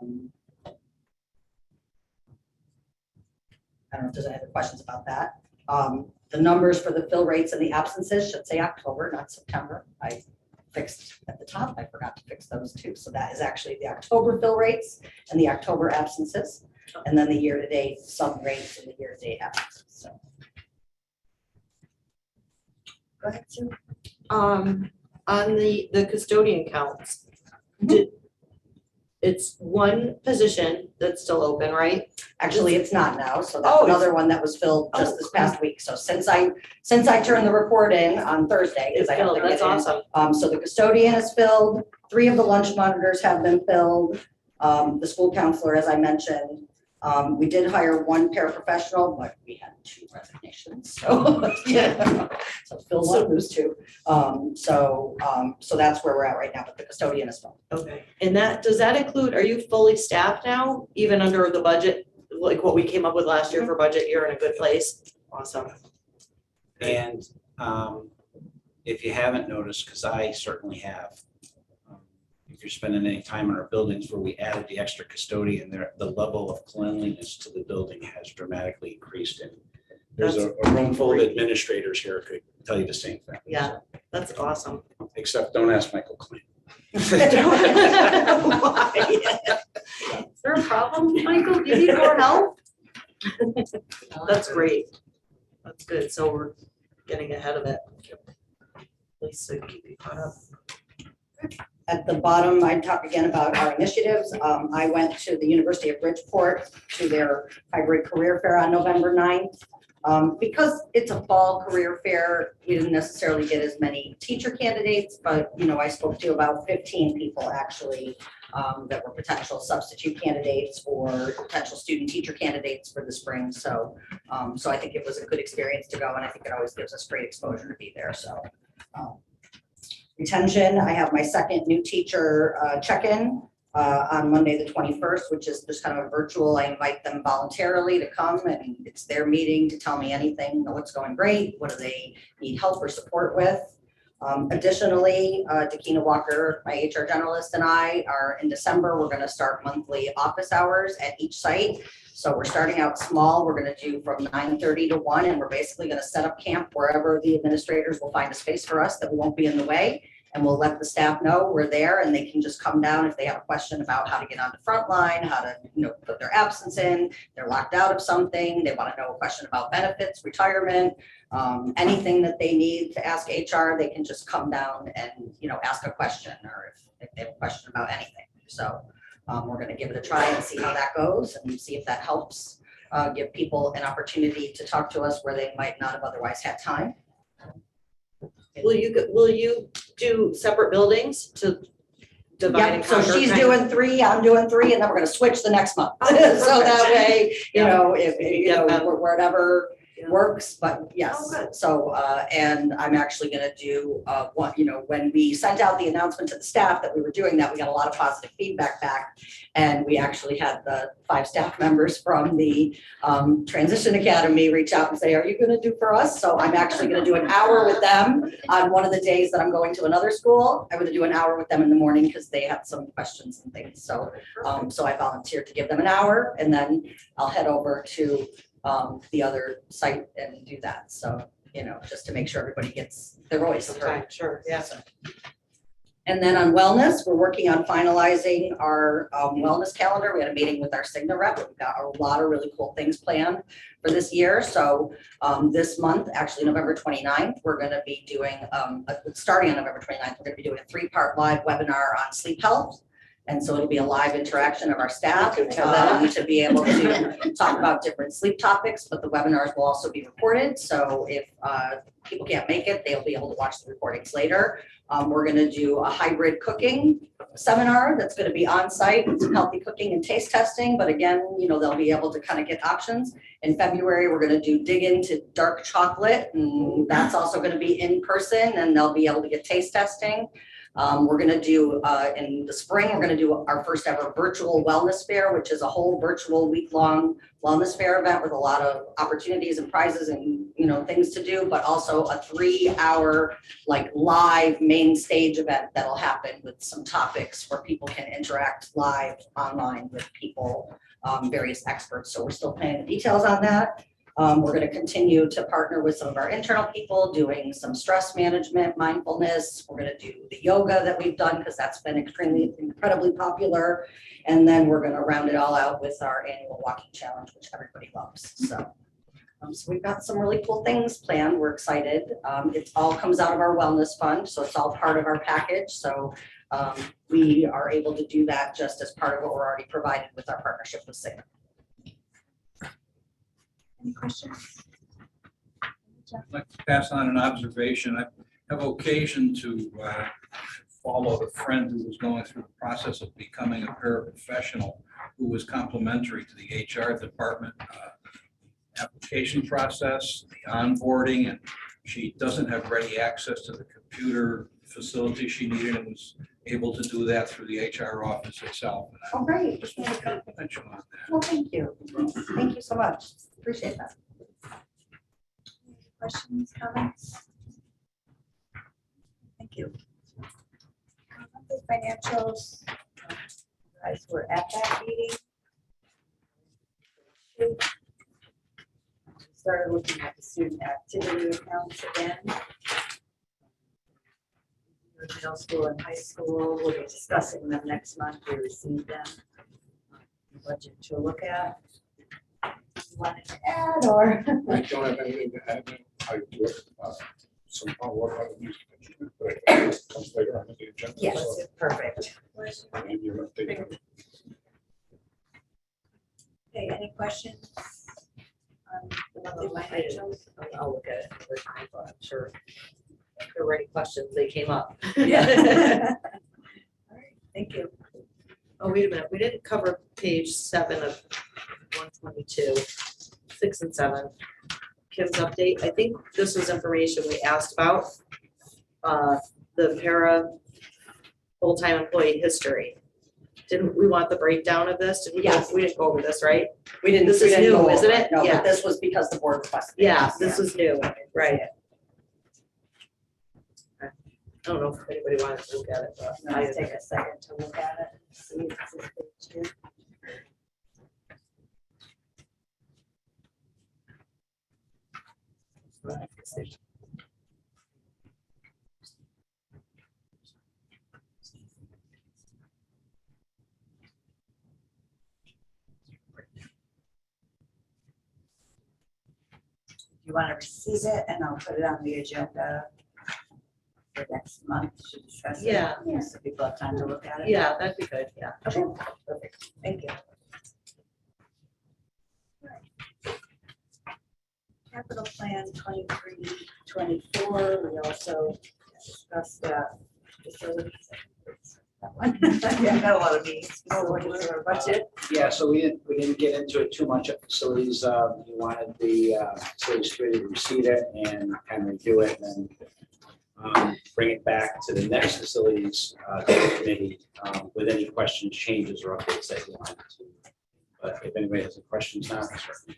S10: don't know if there's any other questions about that. The numbers for the fill rates and the absences should say October, not September. I fixed at the top, I forgot to fix those too. So that is actually the October fill rates and the October absences, and then the year-to-date sub rates and the year-to-date absences. So.
S2: Go ahead, Sue.
S7: On the custodian counts, It's one position that's still open, right?
S10: Actually, it's not now, so that's
S7: Oh, it's-
S10: another one that was filled just this past week. So since I turned the report in on Thursday, because I have to get
S7: That's
S10: in.
S7: awesome.
S10: So the custodian is filled, 3 of the lunch monitors have been filled. The school counselor, as I mentioned, we did hire 1 paraprofessional, but we had 2 resignations, so, yeah. So fill 1, lose 2. So that's where we're at right now, but the custodian is filled.
S7: Okay, and does that include, are you fully staffed now, even under the budget, like what we came up with last year for budget, you're in a good place? Awesome.
S9: And if you haven't noticed, because I certainly have, if you're spending any time in our buildings where we added the extra custodian there, the level of cleanliness to the building has dramatically increased. And there's a room full of administrators here could tell you the same thing.
S7: Yeah, that's awesome.
S9: Except don't ask Michael Klein.
S7: Why? Is there a problem, Michael? Do you need more help? That's great. That's good. So we're getting ahead of it. At least so keep you caught up.
S10: At the bottom, I talk again about our initiatives. I went to the University of Bridgeport to their hybrid career fair on November 9th. Because it's a fall career fair, we didn't necessarily get as many teacher candidates, but, I spoke to about 15 people actually that were potential substitute candidates or potential student teacher candidates for the spring. So I think it was a good experience to go, and I think it always gives us great exposure to be there. So retention, I have my second new teacher check-in on Monday, the 21st, which is just kind of a virtual. I invite them voluntarily to come, and it's their meeting to tell me anything, what's going great, what do they need help or support with. Additionally, Dakina Walker, my HR generalist, and I are in December, we're going to start monthly office hours at each site. So we're starting out small. We're going to do from 9:30 to 1, and we're basically going to set up camp wherever the administrators will find a space for us that we won't be in the way. And we'll let the staff know we're there, and they can just come down if they have a question about how to get on the front line, how to, put their absence in, they're locked out of something, they want to know a question about benefits, retirement, anything that they need to ask HR, they can just come down and, ask a question, or if they have a question about anything. So we're going to give it a try and see how that goes and see if that helps give people an opportunity to talk to us where they might not have otherwise had time.
S7: Will you do separate buildings to divide and
S10: Yep, so
S7: conquer?
S10: she's
S7: kind of?
S10: doing 3, I'm doing 3, and then we're gonna switch the next month. So that way, if wherever works, but yes.
S7: Oh, good.
S10: So, and I'm actually gonna do, when we sent out the announcement to the staff that we were doing that, we got a lot of positive feedback back. And we actually had the 5 staff members from the Transition Academy reach out and say, are you gonna do for us? So I'm actually gonna do an hour with them on one of the days that I'm going to another school. I'm gonna do an hour with them in the morning because they had some questions and things. So, so I volunteered to give them an hour, and then I'll head over to the other site and do that. So, just to make sure everybody gets their voice heard.
S7: Okay, sure, yeah.
S10: So. And then on wellness, we're working on finalizing our wellness calendar. We had a meeting with our Cigna rep. We've got a lot of really cool things planned for this year. So this month, actually November 29th, we're going to be doing, starting on November 29th, we're going to be doing a 3-part live webinar on sleep health. And so it'll be a live interaction of our staff to be able to talk about different sleep topics, but the webinars will also be recorded. So if people can't make it, they'll be able to watch the recordings later. We're going to do a hybrid cooking seminar that's going to be on site with some healthy cooking and taste testing. But again, they'll be able to kind of get options. In February, we're going to dig into dark chocolate, and that's also going to be in person, and they'll be able to get taste testing. We're going to do, in the spring, we're going to do our first ever virtual wellness fair, which is a whole virtual week-long wellness fair event with a lot of opportunities and prizes and, things to do, but also a 3-hour live main stage event that'll happen with some topics where people can interact live online with people, various experts. So we're still planning the details on that. We're going to continue to partner with some of our internal people doing some stress management, mindfulness. We're going to do the yoga that we've done because that's been incredibly popular. And then we're going to round it all out with our annual walking challenge, which everybody loves. So we've got some really cool things planned. We're excited. It all comes out of our wellness fund. So it's all part of our package. So We are able to do that just as part of what we're already provided with our partnership with Cigna.
S3: Any questions?
S11: I'd like to pass on an observation. I have occasion to follow a friend who was going through the process of becoming a paraprofessional who was complementary to the HR department application process, the onboarding, and she doesn't have ready access to the computer facility she needed and was able to do that through the HR office itself. And
S10: Oh, great.
S11: I just want to compliment you on that.
S10: Well, thank you. Thank you so much. Appreciate that.
S3: Questions, comments? Thank you. Monthly financials,
S2: You guys were at that meeting. We started looking at the student activity accounts again. Middle school and high school, we'll be discussing them next month. We received them. Budget to look at. You wanted to add or?
S12: I don't have anything to add. I do it, some follow-up on the music instrument, but it comes later on the agenda.
S2: Yes,
S12: so
S2: perfect.
S12: maybe you're updating.
S2: Okay, any questions on the monthly financials?
S7: I'll look at it over time, but I'm sure if there were any questions, they came up.
S2: Yeah. All right, thank you.
S7: Oh, wait a minute, we didn't cover page 7 of 122, 6 and 7. Kim's update, I think this was information we asked about. The para full-time employee history. Didn't we want the breakdown of this? Did we?
S10: Yes.
S7: We didn't go over this, right?
S10: We didn't.
S7: This
S10: we
S7: is
S10: didn't
S7: new,
S10: go over
S7: isn't it?
S10: No,
S7: Yeah.
S10: but this was because the board requested. it.
S7: Yeah, this was new, right? I don't know if anybody wanted to look at it, but
S2: I'll take a second to look at it. See if this is page 2. You want to receive it and I'll put it on the agenda for next month to discuss it.
S7: Yeah.
S2: So people have time to look at it.
S7: Yeah, that'd be good, yeah.
S2: Okay, perfect. Thank you. Capital Plan 23-24. We also discussed facilities. That one. Yeah, got a lot of meetings. Oh, what is our budget?
S9: Yeah, so we didn't get into it too much at facilities. We wanted the facilities committee to receive it and kind of review it and then bring it back to the next facilities committee with any questions, changes, or updates that you wanted to. But if anybody has any questions now, certainly.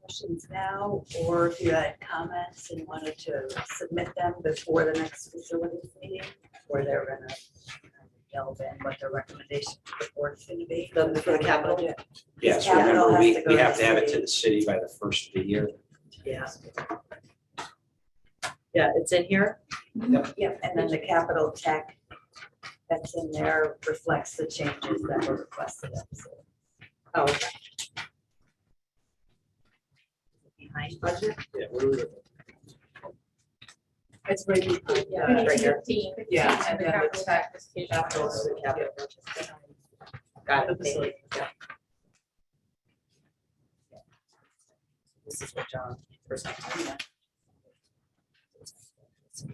S2: Questions now, or if you had comments and wanted to submit them before the next facilities meeting, or they're gonna delve in what their recommendation to the board is gonna be.
S7: For the capital.
S9: Yes,
S2: Capital
S9: remember,
S2: has
S9: we
S2: to go
S9: have
S2: to
S9: to have it
S2: city.
S9: to the city by the first of the year.
S7: Yeah. Yeah, it's in here.
S2: Yep, and then the capital tech that's in there reflects the changes that were requested.
S7: Oh, okay.
S2: Behind budget.
S9: Yeah, where we were.
S7: It's right
S6: Yeah,
S7: here.
S6: 15.
S5: Yeah, and
S6: the
S5: then the
S6: capital
S5: tech
S6: tax is
S7: Capital, the capital purchase. Got it. Thank you. Yeah. This is what John presented.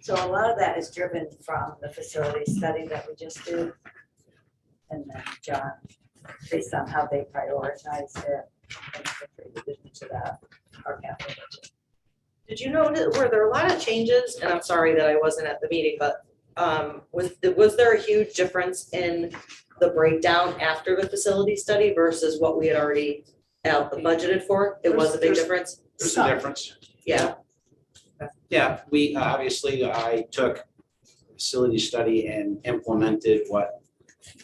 S2: So a lot of that is driven from the facility study that we just did. And then John, based on how they prioritized it, and contributed to that, our capital budget.
S7: Did you know, that were there a lot of changes, and I'm sorry that I wasn't at the meeting, but was there a huge difference in the breakdown after the facility study versus what we had already budgeted for? It was a big difference?
S9: There's a difference.
S7: Yeah,
S9: Yeah, we, obviously, I took the facility study and implemented what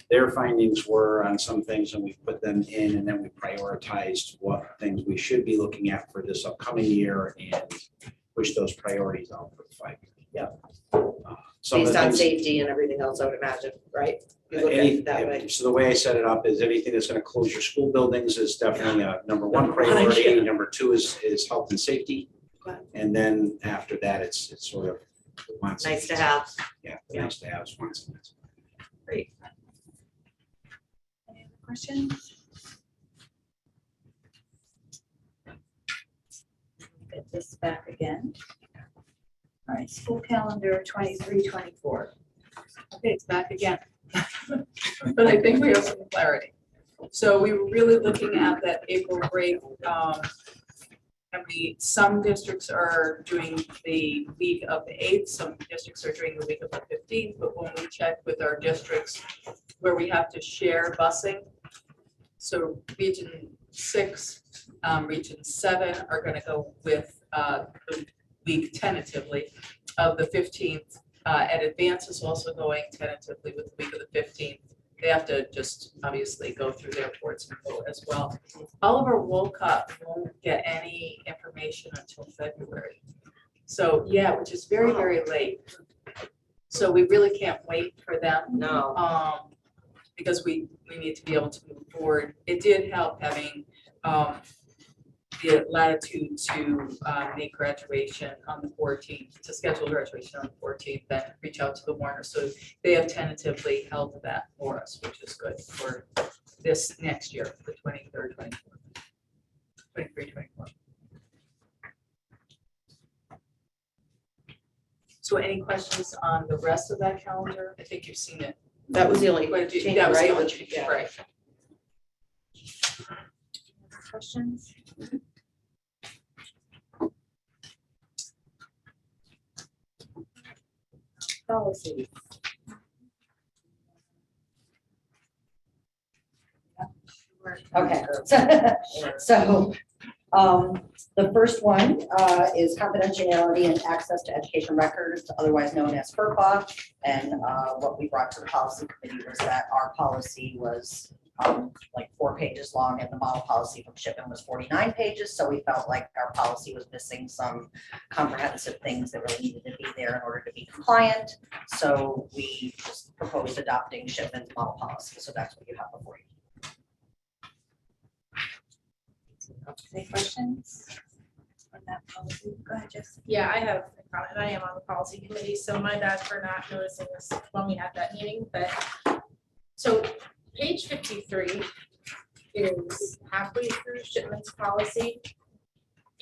S9: their findings were on some things, and we put them in, and then we prioritized what things we should be looking at for this upcoming year and push those priorities out for the 5 years.
S7: Yeah.
S9: Some of
S7: based
S9: the
S7: on
S9: things-
S7: safety and everything else, I would imagine, right? You look at
S9: Any-
S7: it that way.
S9: So the way I set it up is anything that's gonna close your school buildings is definitely a number one priority. Number two is health and safety. And then after that, it's sort of. wants-
S7: Nice to have.
S9: Yeah, nice to have, wants.
S2: Great. Any other questions? Get this back again. All right, school calendar 23-24.
S5: Okay, it's back again. But I think we have some clarity. So we were really looking at that April break. And some districts are doing the week of the 8th, some districts are doing the week of the 15th, but when we check with our districts where we have to share busing, so region 6, region 7 are gonna go with the week tentatively of the 15th. And Advance is also going tentatively with the week of the 15th. They have to just obviously go through their boards and vote as well. Oliver Wolcott won't get any information until February. So, yeah, which is very, very late. So we really can't wait for them.
S7: No.
S5: Because we need to be able to move forward. It did help having the latitude to make graduation on the 14th, to schedule graduation on the 14th, then reach out to the Warner. So they have tentatively held that for us, which is good for this next year, the 23rd, 24th, 23, 24. So any questions on the rest of that calendar? I think you've seen it.
S7: That was the only
S5: But
S7: change,
S5: that was the
S7: right?
S5: only change,
S7: Yeah.
S5: right?
S2: Questions? Policy.
S10: Okay, so, the first one, is confidentiality and access to education records, otherwise known as FERPA. And, what we brought to the policy committee was that our policy was, like 4 pages long and the model policy from Shipman was 49 pages. So we felt like our policy was missing some comprehensive things that really needed to be there in order to be compliant. So we just proposed adopting Shipman's model policy. So that's what you have before you.
S2: Any questions on that policy? Go ahead, Jess.
S13: Yeah, I have a comment. I am on the policy committee, so my bad for not noticing this when we had that meeting, but so page 53 is halfway through Shipman's policy.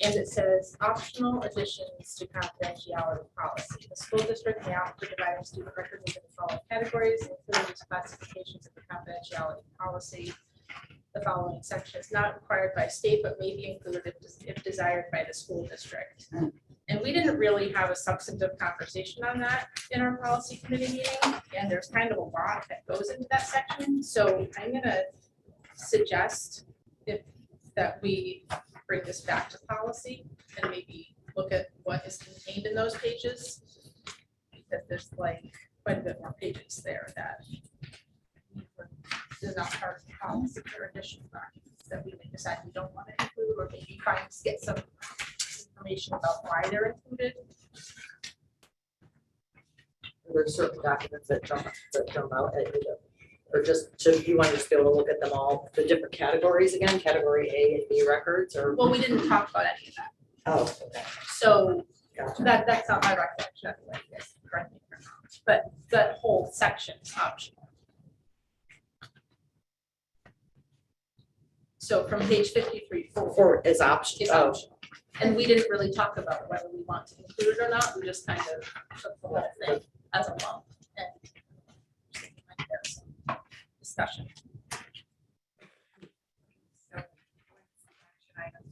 S13: And it says optional additions to confidentiality policy. The school district may opt to divide student records into the following categories, including these classifications of the confidentiality policy. The following section is not required by state, but may be included if desired by the school district. And we didn't really have a substantive conversation on that in our policy committee meeting, and there's kind of a lot that goes into that section. So I'm gonna suggest that we bring this back to policy and maybe look at what is contained in those pages. Because there's like quite a bit more pages there that is not part of the policy or additional documents that we may decide we don't want to include, or maybe try and get some information about why they're included.
S7: There's certain documents that jump out at you, or just, so you want to just be able to look at them all, the different categories again, category A and B records, or?
S13: Well, we didn't talk about any of that.
S7: Oh, okay,
S13: So
S7: gotcha.
S13: that's not my recollection, I like this, correct me if I'm wrong, but that whole section is optional. So from page 53 forward,
S7: For is option,
S13: it's
S7: oh,
S13: optional. And we didn't really talk about whether we want to include it or not, we just kind of took the whole thing as a lump and there's some discussion.
S3: So, what's the action item?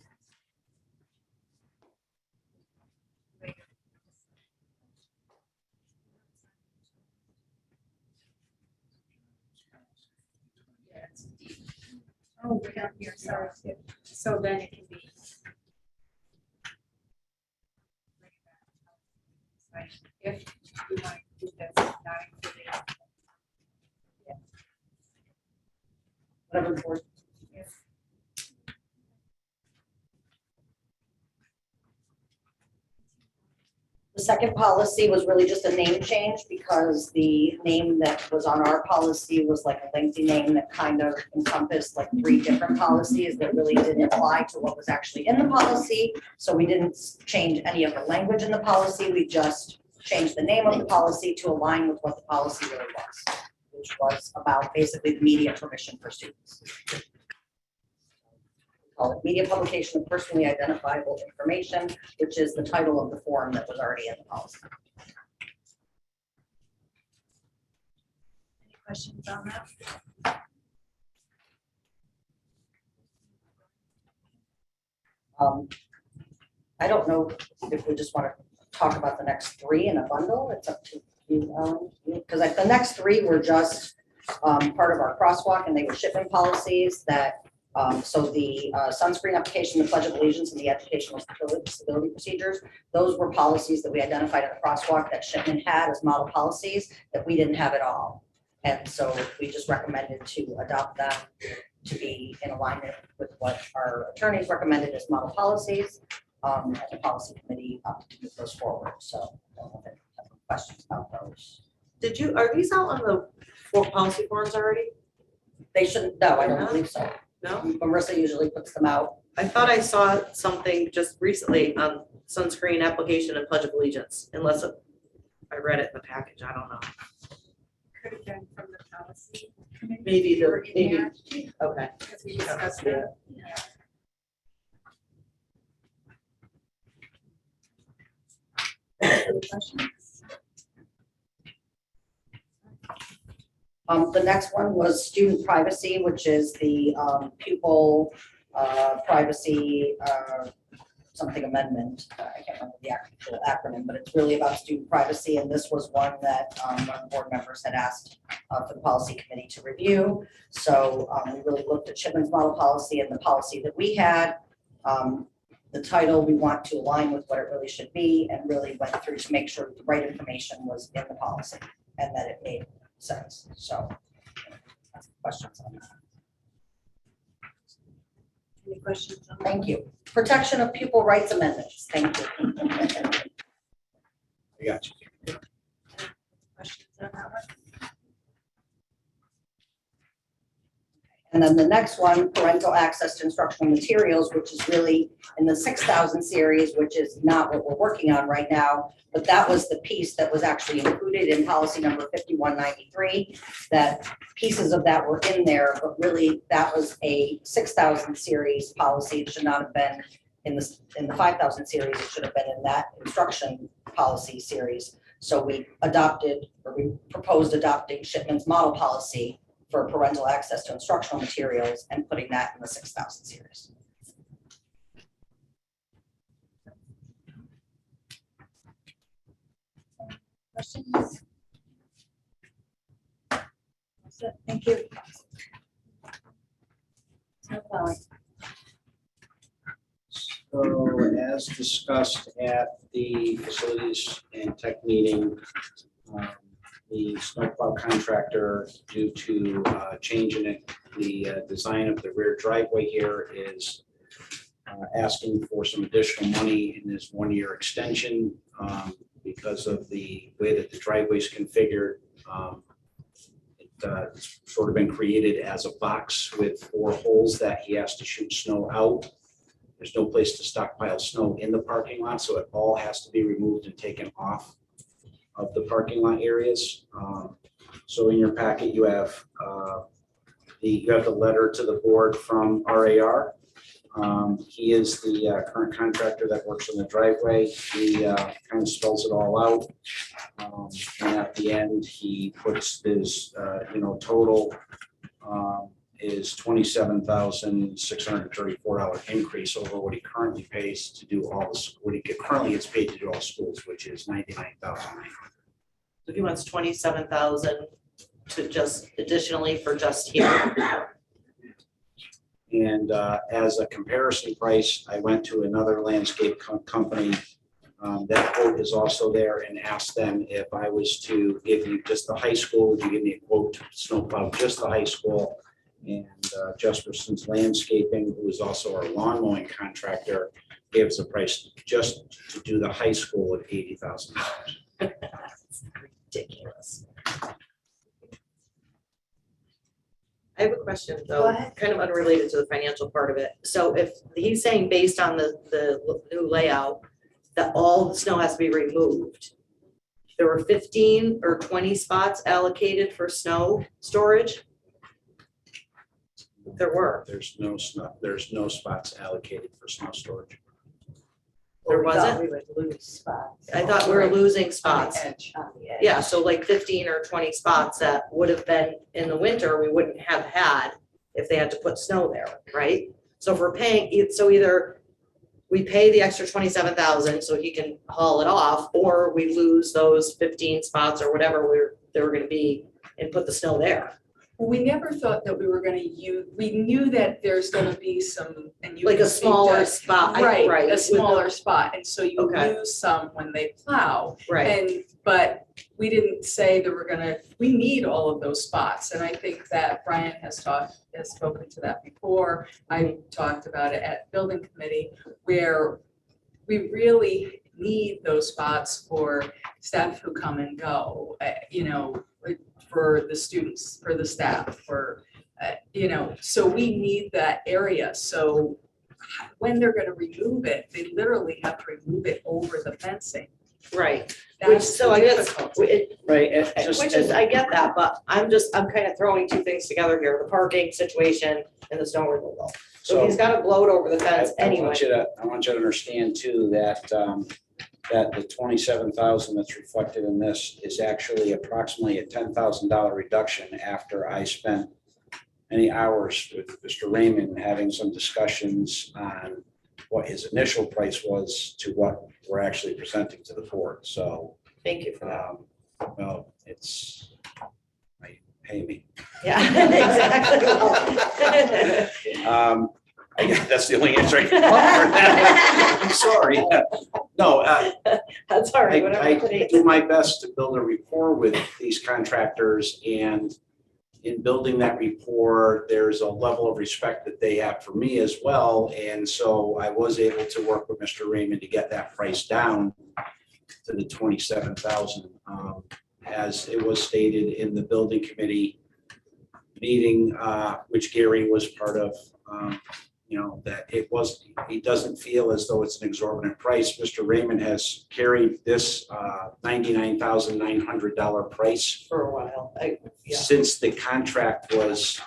S13: Yeah, it's deep.
S3: Oh, we're down here, sorry. So then it can be. Like, if we want to do this, not including.
S10: Whatever the board. The second policy was really just a name change because the name that was on our policy was like a lengthy name that kind of encompassed like 3 different policies that really didn't apply to what was actually in the policy. So we didn't change any of the language in the policy. We just changed the name of the policy to align with what the policy really was, which was about basically the media permission for students. Call it media publication of personally identifiable information, which is the title of the form that was already in the policy.
S2: Any questions on that?
S10: I don't know if we just want to talk about the next 3 in a bundle. It's up to you, because the next 3 were just part of our crosswalk, and they were shipment policies that. So the sunscreen application, the Pledge of Allegiance, and the educational stability procedures, those were policies that we identified in the crosswalk that Shipman had as model policies that we didn't have at all. And so we just recommended to adopt them to be in alignment with what our attorneys recommended as model policies. And the policy committee opted to move those forward. So I don't know if you have any questions about those.
S7: Are these out on the policy forms already?
S10: They shouldn't, no, I don't believe so.
S7: No?
S10: Marissa usually puts them out.
S7: I thought I saw something just recently on sunscreen application and Pledge of Allegiance, unless I read it in the package, I don't know.
S3: Could have been from the policy committee.
S7: Maybe
S3: or in
S7: maybe,
S3: there,
S7: okay.
S3: Because we discussed that. Yeah.
S2: Any questions?
S10: The next one was student privacy, which is the pupil privacy something amendment. I can't remember the actual acronym, but it's really about student privacy. And this was one that one of the board members had asked for the policy committee to review. So we really looked at Shipman's model policy and the policy that we had. The title, we want to align with what it really should be, and really went through to make sure the right information was in the policy and that it made sense. So questions on that?
S2: Any questions on that?
S10: Thank you. Protection of pupil rights amendments. Thank you.
S9: I got you.
S2: Questions on that one?
S10: And then the next one, parental access to instructional materials, which is really in the 6,000 series, which is not what we're working on right now. But that was the piece that was actually included in policy number 5193, that pieces of that were in there, but really that was a 6,000 series policy. It should not have been in the 5,000 series. It should have been in that instruction policy series. So we proposed adopting Shipman's model policy for parental access to instructional materials and putting that in the 6,000 series.
S2: Questions? That's it. Thank you.
S9: So as discussed at the facilities and tech meeting, the snowplow contractor, due to change in the design of the rear driveway here, is asking for some additional money in this 1-year extension because of the way that the driveway is configured. It's sort of been created as a box with 4 holes that he has to shoot snow out. There's no place to stockpile snow in the parking lot, so it all has to be removed and taken off of the parking lot areas. So in your packet, you have the letter to the board from RAR. He is the current contractor that works on the driveway. He kind of spells it all out. And at the end, he puts his, total is $27,634 increase over what he currently pays to do all this, what he currently gets paid to do all schools, which is $99,900.
S7: So he wants 27,000 to just additionally for just here.
S9: And as a comparison price, I went to another landscape company. That quote is also there, and asked them if I was to give you just the high school, would you give me a quote to snowplow just the high school? And Jesperson's Landscaping, who is also our lawn mowing contractor, gave us a price just to do the high school at $80,000.
S7: Ridiculous. I have a question
S2: Go
S7: though,
S2: ahead.
S7: kind of unrelated to the financial part of it. So if he's saying based on the new layout, that all the snow has to be removed. There were 15 or 20 spots allocated for snow storage? There were.
S9: There's no spots allocated for snow storage.
S7: There
S2: We thought
S7: wasn't?
S2: We would lose spots.
S7: I thought we were losing
S5: On the
S7: spots.
S5: edge.
S2: On the edge.
S7: Yeah, so like 15 or 20 spots that would have been in the winter, we wouldn't have had if they had to put snow there, right? So if we're paying, so either we pay the extra 27,000 so he can haul it off, or we lose those 15 spots or whatever they were gonna be and put the snow there.
S5: Well, we never thought that we were gonna use, we knew that there's gonna be some, and you.
S7: Like
S5: can
S7: a
S5: speak to-
S7: smaller spot,
S5: Right,
S7: right,
S5: a
S7: with the-
S5: smaller spot, and so you
S7: Okay.
S5: lose some when they plow.
S7: Right,
S5: And, but we didn't say that we're gonna, we need all of those spots, and I think that Brian has spoken to that before. I talked about it at building committee, where we really need those spots for staff who come and go, for the students, for the staff, so we need that area, so when they're gonna remove it, they literally have to remove it over the fencing.
S7: right. Which,
S5: That's
S7: so
S5: the
S7: I guess,
S5: difficulty.
S9: Right,
S7: which is, I get that, but I'm kind of throwing two things together here, the parking situation and the snow removal. So he's gotta blow it over the fence
S9: I
S7: anyway.
S9: want you to understand too, that the 27,000 that's reflected in this is actually approximately a $10,000 reduction after I spent many hours with Mr. Raymond having some discussions on what his initial price was to what we're actually presenting to the board. So,
S7: Thank you for that.
S9: well, it's, pay me.
S7: Yeah, exactly.
S9: I guess that's the only answer I can offer that. I'm sorry. No,
S7: That's all right, whatever.
S9: I do my best to build a rapport with these contractors, and in building that rapport, there's a level of respect that they have for me as well. And so I was able to work with Mr. Raymond to get that price down to the 27,000. As it was stated in the building committee meeting, which Gary was part of, that he doesn't feel as though it's an exorbitant price. Mr. Raymond has carried this $99,900 price
S7: For a while, yeah.
S9: since the contract was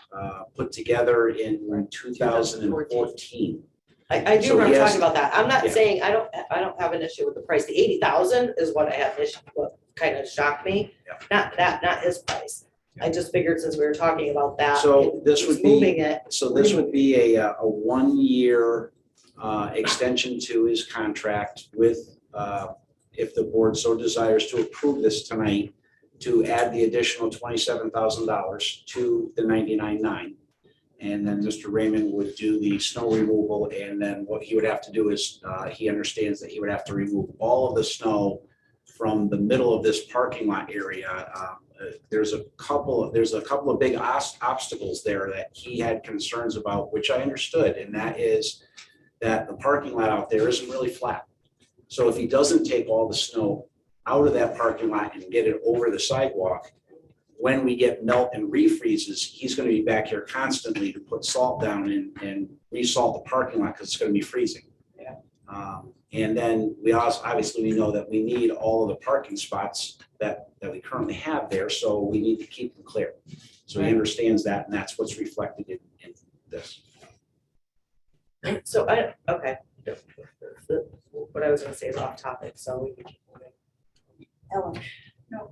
S9: put together in 2014.
S7: I do
S9: So
S7: remember
S9: he has-
S7: talking about that. I'm not
S9: Yeah.
S7: saying, I don't have an issue with the price. The 80,000 is what I have an issue, what kind of shocked me.
S9: Yeah.
S7: Not his price. I just figured since we were talking about that.
S9: So this
S7: he's
S9: would be-
S7: Moving it.
S9: So this would be a 1-year extension to his contract with, if the board so desires to approve this tonight, to add the additional $27,000 to the 99,900. And then Mr. Raymond would do the snow removal, and then what he would have to do is, he understands that he would have to remove all of the snow from the middle of this parking lot area. There's a couple of big obstacles there that he had concerns about, which I understood, and that is that the parking lot out there isn't really flat. So if he doesn't take all the snow out of that parking lot and get it over the sidewalk, when we get melt and refreezes, he's going to be back here constantly to put salt down and resalt the parking lot because it's going to be freezing.
S7: Yeah.
S9: And then we also, obviously, we know that we need all of the parking spots that we currently have there, so we need to keep them clear. So he understands that, and that's what's reflected in this.
S7: So okay. What I was gonna say is off topic, so we can keep moving.
S2: Ellen,
S3: No,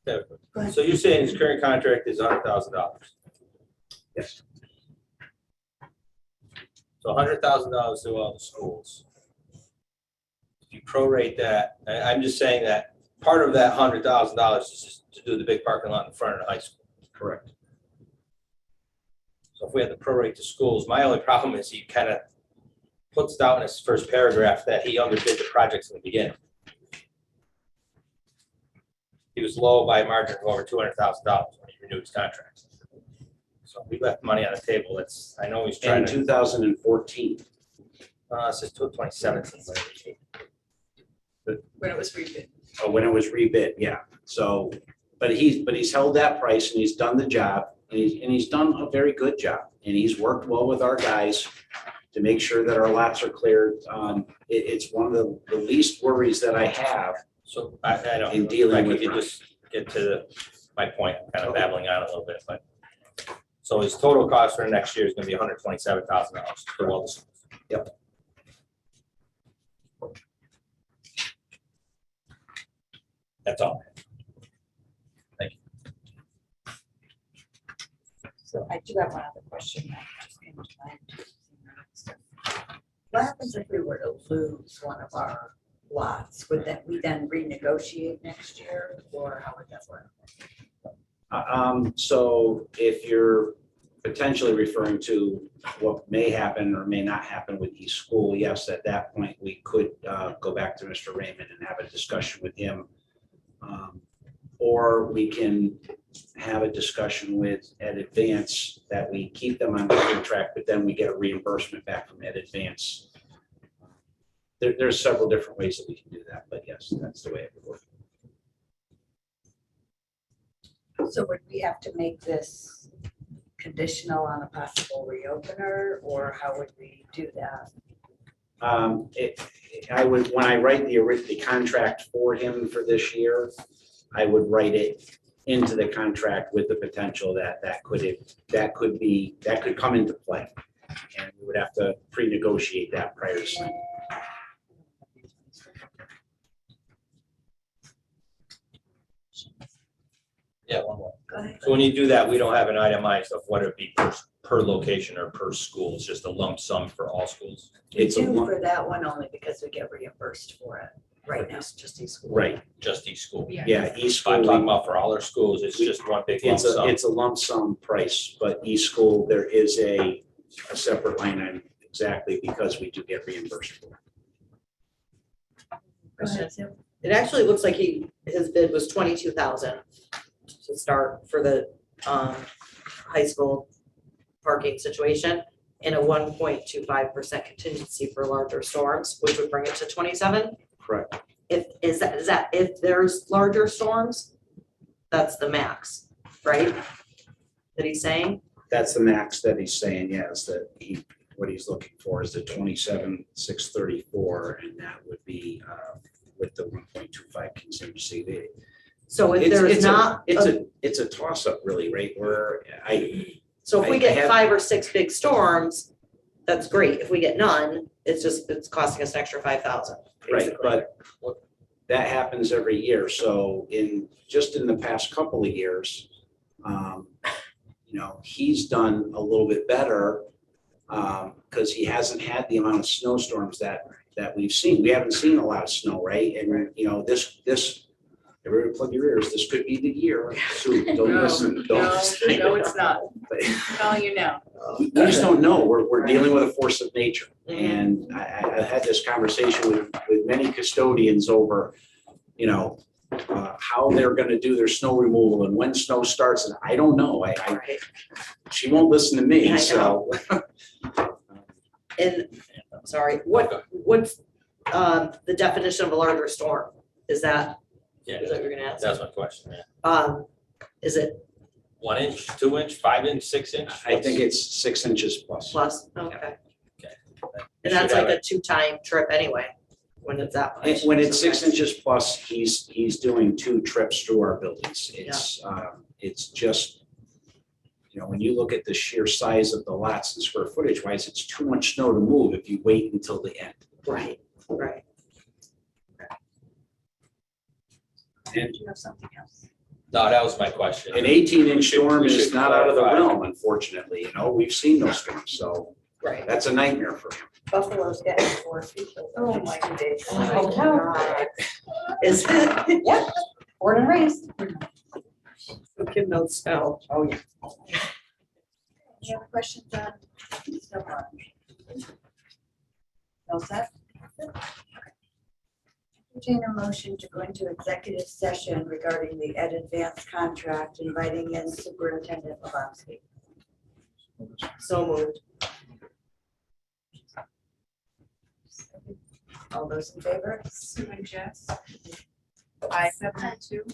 S2: Go ahead.
S8: So you're saying his current contract is $100,000?
S9: Yes.
S8: So $100,000 to all the schools. If you prorate that, I'm just saying that part of that $100,000 is just to do the big parking lot in front of the high school.
S9: Correct.
S8: So if we had to prorate to schools, my only problem is he kind of puts down in his first paragraph that he underbid the projects in the beginning. He was low by a margin of over $200,000 when he renewed his contract. So we left money on the table. I know he's trying
S9: In
S8: to.
S9: 2014.
S14: It says 27th.
S5: When it was rebid.
S9: Oh, when it was rebid, yeah. So, but he's held that price and he's done the job and he's done a very good job. And he's worked well with our guys to make sure that our lots are cleared. It's one of the least worries that I have
S14: So I don't.
S9: in dealing
S14: Like,
S9: with.
S14: you could just get to my point, I'm kind of babbling on a little bit, but. So his total cost for next year is gonna be $127,000 for all this.
S9: Yep.
S14: That's all.
S2: So I do have one other question that just came to mind. What happens if we were to lose one of our lots? Would that we then renegotiate next year, or how would that work?
S9: So if you're potentially referring to what may happen or may not happen with East School, yes, at that point, we could go back to Mr. Raymond and have a discussion with him. Or we can have a discussion with Ed Advance that we keep them on the contract, but then we get a reimbursement back from Ed Advance. There's several different ways that we can do that, but yes, that's the way it would work.
S2: So would we have to make this conditional on a possible reopener, or how would we do that?
S9: I would, when I write the contract for him for this year, I would write it into the contract with the potential that could come into play. And we would have to pre-negotiate that prior to signing.
S14: Yeah, one more.
S2: Go ahead.
S14: So when you do that, we don't have an itemized of what it be per location or per school. It's just a lump sum for all schools.
S2: We
S9: It's a
S2: do
S9: lump,
S2: for that one only because we get reimbursed for it right now.
S5: It's just East School.
S9: right,
S14: Just each school.
S9: yeah, East
S14: I'm talking
S9: School,
S14: about for all our schools, it's just one big lump sum.
S9: it's a lump sum price, but East School, there is a separate line item exactly because we do get reimbursed for it.
S2: Go ahead, Sue.
S7: It actually looks like his bid was 22,000 to start for the high school parking situation, and a 1.25% contingency for larger storms, which would bring it to 27.
S9: Correct.
S7: Is that if there's larger storms, that's the max, right? That he's saying?
S9: That's the max that he's saying, yes, that what he's looking for is the 27,634, and that would be with the 1.25 contingency.
S7: So if
S9: It's-
S7: there's
S9: it's a-
S7: not,
S9: It's a toss-up really, right, where
S7: so if we
S9: I
S7: get
S9: have-
S7: 5 or 6 big storms, that's great. If we get none, it's costing us an extra 5,000.
S9: right, but that happens every year, so just in the past couple of years, he's done a little bit better, because he hasn't had the amount of snowstorms that we've seen. We haven't seen a lot of snow, right? And, this, everybody plug your ears, this could be the year. Sue, don't
S5: No,
S9: listen,
S5: No,
S9: don't.
S5: no, it's not. I'm telling you now.
S9: We just don't know. We're dealing with a force of nature.
S7: Mhm.
S9: And I had this conversation with many custodians over, how they're gonna do their snow removal and when snow starts, and I don't know.
S7: Right.
S9: She won't listen to
S7: I
S9: me,
S7: know.
S9: so.
S7: And, I'm sorry, what's the definition of a larger storm? Is that
S14: Yeah,
S7: what you're gonna ask?
S14: that's my question, yeah.
S7: Is it
S14: 1 inch, 2 inch, 5 inch, 6 inch?
S9: I think it's 6 inches plus.
S7: plus? Okay.
S14: Okay.
S7: And that's like a 2-time trip anyway, when it's that much.
S9: When it's 6 inches plus, he's doing 2 trips through our buildings. It's just, when you look at the sheer size of the lots and square footage wise, it's too much snow to move if you wait until the end.
S7: Right, right.
S9: And
S2: Do you have something else?
S14: No, that was my question.
S9: an 18-inch storm
S14: We
S9: is
S14: should
S9: not out of the
S14: clarify.
S9: realm, unfortunately. We've seen those storms, so
S7: Right.
S9: that's a nightmare for him.
S2: Buffalo's getting 4 feet.
S10: Oh, my
S2: 2 days.
S10: Oh,
S2: God.
S7: Is it?
S10: Yep, born and raised.
S7: Kim knows spell.
S10: Oh, yeah.
S2: Any other questions on snow plowing? No set? Entertain a motion to go into executive session regarding the Ed Advance contract, inviting in Superintendent Lebowski.
S7: So moved.
S2: All those in favor?
S3: Sue and Jess.
S2: Aye.
S3: 702.